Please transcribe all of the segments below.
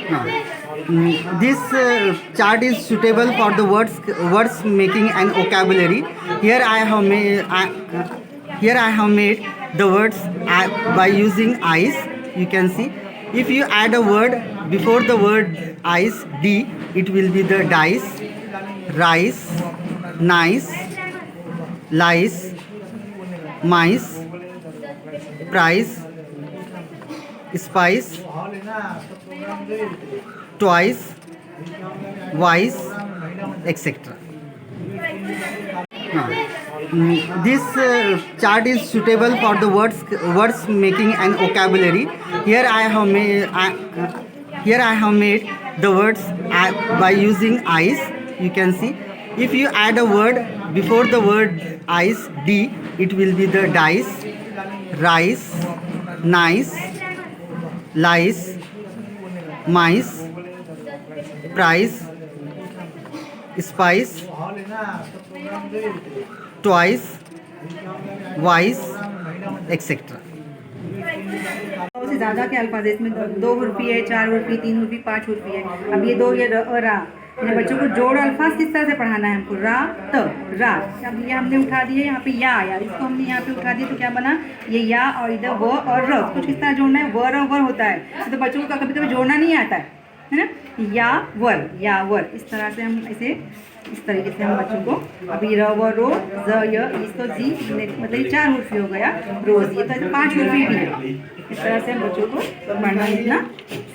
This chart is suitable for the words making and vocabulary. Here I have made the words by using eyes. You can see. If you add a word before the word eyes, D, it will be the dice, rice, nice, lice, mice, price, spice, twice, wise, etc. This chart is suitable for the words making and vocabulary. Here I have made the words by using eyes. You can see. If you add a word before the word eyes, D, it will be the dice, rice, nice, lice, mice, price, spice, twice, wise, etc. से ज़्यादा के अल्फाज है इसमें 2 हुर्फी है, 4 हुर्फी, 3 हुर्फी, 5 हुर्फी है। अब ये 2 ये रा, इन बच्चों को जोड़ अल्फाज किस तरह से पढ़ाना है हमको? रा त रा। अब ये हमने उठा दिए, यहाँ पे या आया, इसको हमने यहाँ पे उठा दिया तो क्या बना? ये या और इधर व और र। कुछ किस तरह जोड़ना है? वर और वर होता है तो बच्चों को कभी कभी जोड़ना नहीं आता है ना? या वर इस तरह से हम इस तरीके से हम बच्चों को अभी र व रो ज य इसको जी मतलब ये 4 हुर्फी हो गया, रोज ये तो 5 हुर्फी भी है। इस तरह से हम बच्चों को पढ़ना लिखना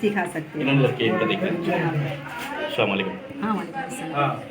सिखा सकते हैं। अस्सलाम वालेकुम। हाँ वालेकुम अस्सलाम।